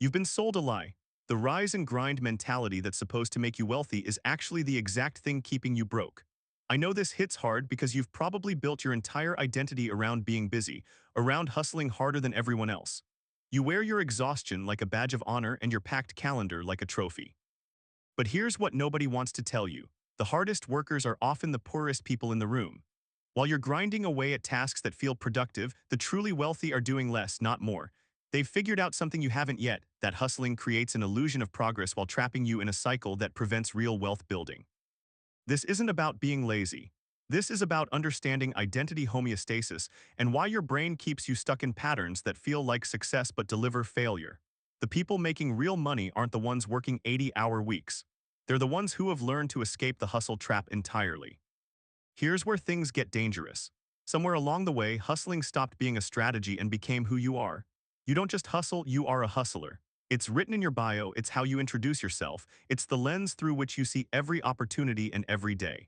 You've been sold a lie. The rise and grind mentality that's supposed to make you wealthy is actually the exact thing keeping you broke. I know this hits hard because you've probably built your entire identity around being busy, around hustling harder than everyone else. You wear your exhaustion like a badge of honor and your packed calendar like a trophy. But here's what nobody wants to tell you. The hardest workers are often the poorest people in the room. While you're grinding away at tasks that feel productive, the truly wealthy are doing less, not more. They've figured out something you haven't yet, that hustling creates an illusion of progress while trapping you in a cycle that prevents real wealth building. This isn't about being lazy. This is about understanding identity homeostasis and why your brain keeps you stuck in patterns that feel like success but deliver failure. The people making real money aren't the ones working 80-hour weeks. They're the ones who have learned to escape the hustle trap entirely. Here's where things get dangerous. Somewhere along the way, hustling stopped being a strategy and became who you are. You don't just hustle, you are a hustler. It's written in your bio, it's how you introduce yourself, it's the lens through which you see every opportunity and every day.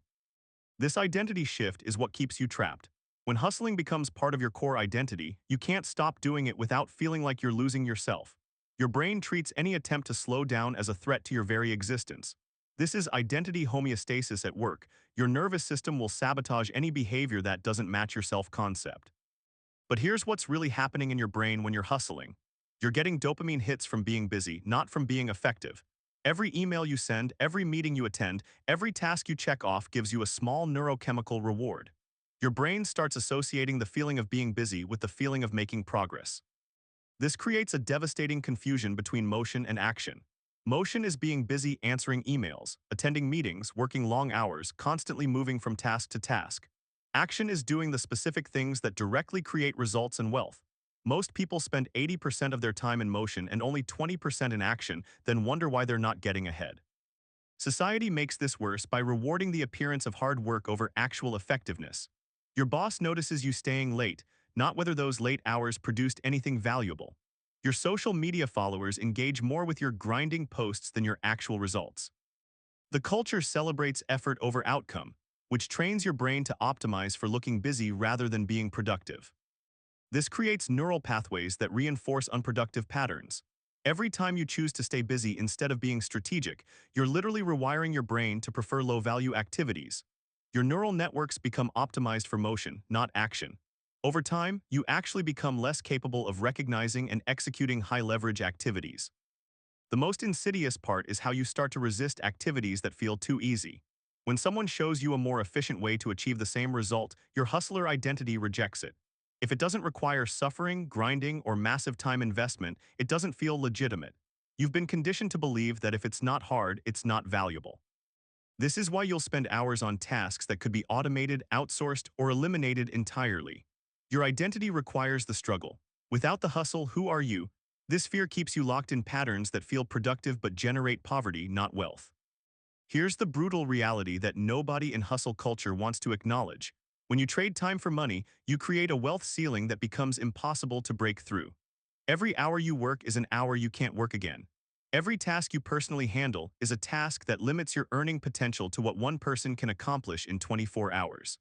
This identity shift is what keeps you trapped. When hustling becomes part of your core identity, you can't stop doing it without feeling like you're losing yourself. Your brain treats any attempt to slow down as a threat to your very existence. This is identity homeostasis at work. Your nervous system will sabotage any behavior that doesn't match your self-concept. But here's what's really happening in your brain when you're hustling. You're getting dopamine hits from being busy, not from being effective. Every email you send, every meeting you attend, every task you check off gives you a small neurochemical reward. Your brain starts associating the feeling of being busy with the feeling of making progress. This creates a devastating confusion between motion and action. Motion is being busy answering emails, attending meetings, working long hours, constantly moving from task to task. Action is doing the specific things that directly create results and wealth. Most people spend 80% of their time in motion and only 20% in action, then wonder why they're not getting ahead. Society makes this worse by rewarding the appearance of hard work over actual effectiveness. Your boss notices you staying late, not whether those late hours produced anything valuable. Your social media followers engage more with your grinding posts than your actual results. The culture celebrates effort over outcome, which trains your brain to optimize for looking busy rather than being productive. This creates neural pathways that reinforce unproductive patterns. Every time you choose to stay busy instead of being strategic, you're literally rewiring your brain to prefer low-value activities. Your neural networks become optimized for motion, not action. Over time, you actually become less capable of recognizing and executing high-leverage activities. The most insidious part is how you start to resist activities that feel too easy. When someone shows you a more efficient way to achieve the same result, your hustler identity rejects it. If it doesn't require suffering, grinding, or massive time investment, it doesn't feel legitimate. You've been conditioned to believe that if it's not hard, it's not valuable. This is why you'll spend hours on tasks that could be automated, outsourced, or eliminated entirely. Your identity requires the struggle. Without the hustle, who are you? This fear keeps you locked in patterns that feel productive but generate poverty, not wealth. Here's the brutal reality that nobody in hustle culture wants to acknowledge. When you trade time for money, you create a wealth ceiling that becomes impossible to break through. Every hour you work is an hour you can't work again. Every task you personally handle is a task that limits your earning potential to what one person can accomplish in 24 hours.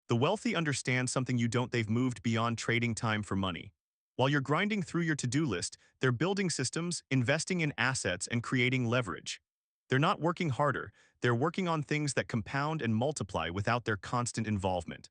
The wealthy understand something you don't. They've moved beyond trading time for money. While you're grinding through your to-do list, they're building systems, investing in assets, and creating leverage. They're not working harder, they're working on things that compound and multiply without their constant involvement.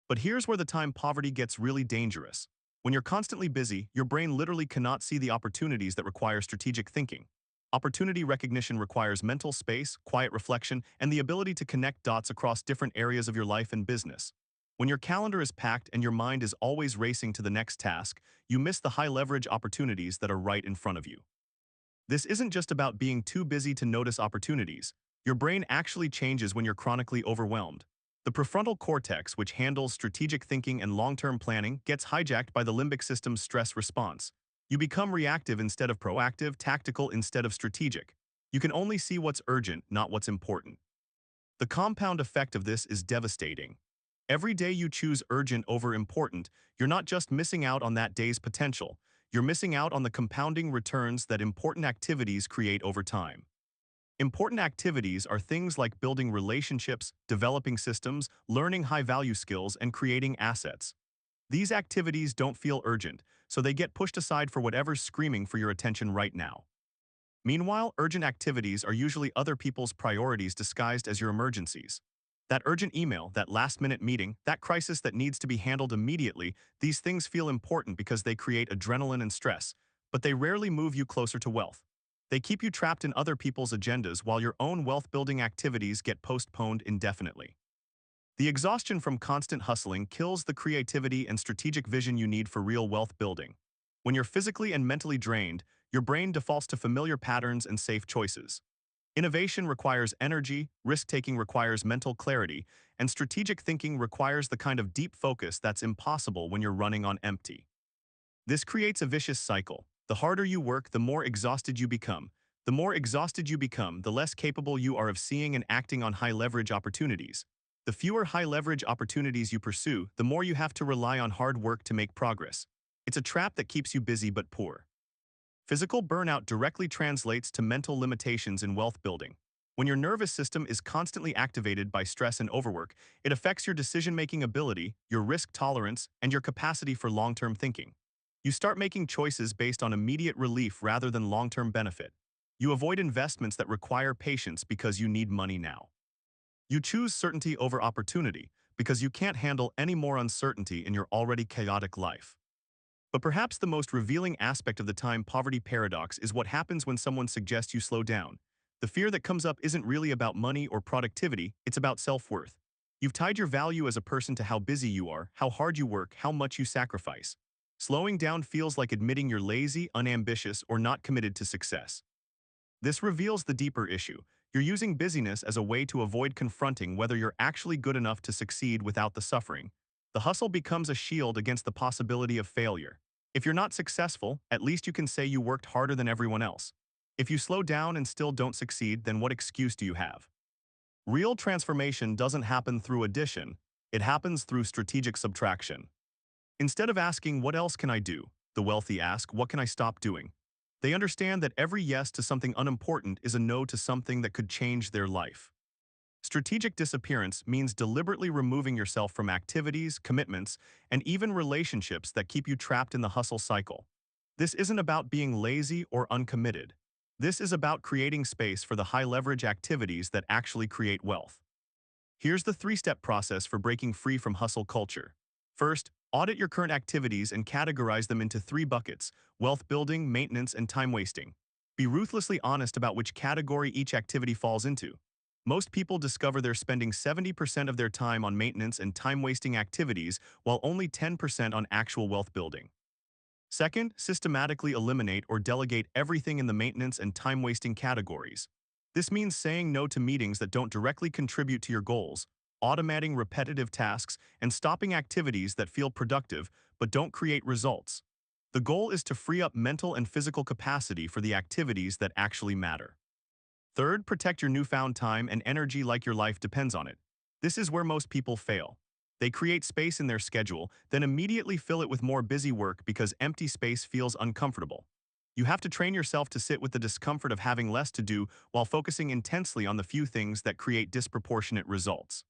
But here's where the time poverty gets really dangerous. When you're constantly busy, your brain literally cannot see the opportunities that require strategic thinking. Opportunity recognition requires mental space, quiet reflection, and the ability to connect dots across different areas of your life and business. When your calendar is packed and your mind is always racing to the next task, you miss the high-leverage opportunities that are right in front of you. This isn't just about being too busy to notice opportunities. Your brain actually changes when you're chronically overwhelmed. The prefrontal cortex, which handles strategic thinking and long-term planning, gets hijacked by the limbic system's stress response. You become reactive instead of proactive, tactical instead of strategic. You can only see what's urgent, not what's important. The compound effect of this is devastating. Every day you choose urgent over important, you're not just missing out on that day's potential, you're missing out on the compounding returns that important activities create over time. Important activities are things like building relationships, developing systems, learning high-value skills, and creating assets. These activities don't feel urgent, so they get pushed aside for whatever's screaming for your attention right now. Meanwhile, urgent activities are usually other people's priorities disguised as your emergencies. That urgent email, that last-minute meeting, that crisis that needs to be handled immediately, these things feel important because they create adrenaline and stress, but they rarely move you closer to wealth. They keep you trapped in other people's agendas while your own wealth-building activities get postponed indefinitely. The exhaustion from constant hustling kills the creativity and strategic vision you need for real wealth building. When you're physically and mentally drained, your brain defaults to familiar patterns and safe choices. Innovation requires energy, risk-taking requires mental clarity, and strategic thinking requires the kind of deep focus that's impossible when you're running on empty. This creates a vicious cycle. The harder you work, the more exhausted you become. The more exhausted you become, the less capable you are of seeing and acting on high-leverage opportunities. The fewer high-leverage opportunities you pursue, the more you have to rely on hard work to make progress. It's a trap that keeps you busy but poor. Physical burnout directly translates to mental limitations in wealth building. When your nervous system is constantly activated by stress and overwork, it affects your decision-making ability, your risk tolerance, and your capacity for long-term thinking. You start making choices based on immediate relief rather than long-term benefit. You avoid investments that require patience because you need money now. You choose certainty over opportunity because you can't handle any more uncertainty in your already chaotic life. But perhaps the most revealing aspect of the time poverty paradox is what happens when someone suggests you slow down. The fear that comes up isn't really about money or productivity, it's about self-worth. You've tied your value as a person to how busy you are, how hard you work, how much you sacrifice. Slowing down feels like admitting you're lazy, unambitious, or not committed to success. This reveals the deeper issue. You're using busyness as a way to avoid confronting whether you're actually good enough to succeed without the suffering. The hustle becomes a shield against the possibility of failure. If you're not successful, at least you can say you worked harder than everyone else. If you slow down and still don't succeed, then what excuse do you have? Real transformation doesn't happen through addition, it happens through strategic subtraction. Instead of asking, "What else can I do?" the wealthy ask, "What can I stop doing?" They understand that every yes to something unimportant is a no to something that could change their life. Strategic disappearance means deliberately removing yourself from activities, commitments, and even relationships that keep you trapped in the hustle cycle. This isn't about being lazy or uncommitted. This is about creating space for the high-leverage activities that actually create wealth. Here's the three-step process for breaking free from hustle culture. First, audit your current activities and categorize them into three buckets: wealth building, maintenance, and time wasting. Be ruthlessly honest about which category each activity falls into. Most people discover they're spending 70% of their time on maintenance and time-wasting activities while only 10% on actual wealth building. Second, systematically eliminate or delegate everything in the maintenance and time-wasting categories. This means saying no to meetings that don't directly contribute to your goals, automating repetitive tasks, and stopping activities that feel productive but don't create results. The goal is to free up mental and physical capacity for the activities that actually matter. Third, protect your newfound time and energy like your life depends on it. This is where most people fail. They create space in their schedule, then immediately fill it with more busy work because empty space feels uncomfortable. You have to train yourself to sit with the discomfort of having less to do while focusing intensely on the few things that create disproportionate results.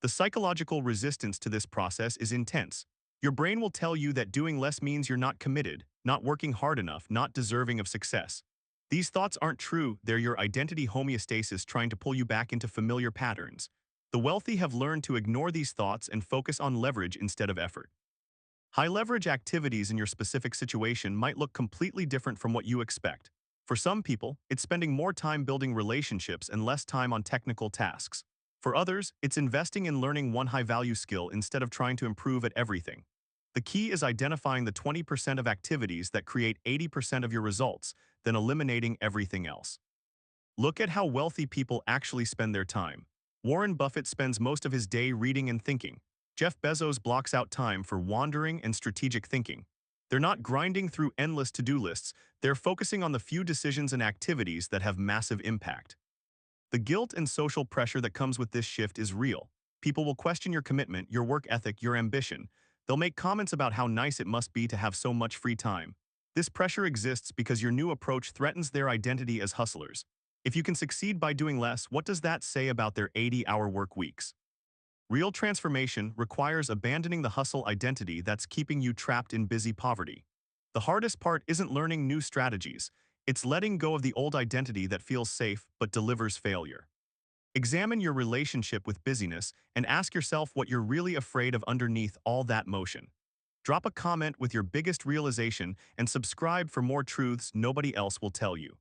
The psychological resistance to this process is intense. Your brain will tell you that doing less means you're not committed, not working hard enough, not deserving of success. These thoughts aren't true, they're your identity homeostasis trying to pull you back into familiar patterns. The wealthy have learned to ignore these thoughts and focus on leverage instead of effort. High-leverage activities in your specific situation might look completely different from what you expect. For some people, it's spending more time building relationships and less time on technical tasks. For others, it's investing in learning one high-value skill instead of trying to improve at everything. The key is identifying the 20% of activities that create 80% of your results, then eliminating everything else. Look at how wealthy people actually spend their time. Warren Buffett spends most of his day reading and thinking. Jeff Bezos blocks out time for wandering and strategic thinking. They're not grinding through endless to-do lists, they're focusing on the few decisions and activities that have massive impact. The guilt and social pressure that comes with this shift is real. People will question your commitment, your work ethic, your ambition. They'll make comments about how nice it must be to have so much free time. This pressure exists because your new approach threatens their identity as hustlers. If you can succeed by doing less, what does that say about their 80-hour work weeks? Real transformation requires abandoning the hustle identity that's keeping you trapped in busy poverty. The hardest part isn't learning new strategies, it's letting go of the old identity that feels safe but delivers failure. Examine your relationship with busyness and ask yourself what you're really afraid of underneath all that motion. Drop a comment with your biggest realization and subscribe for more truths nobody else will tell you.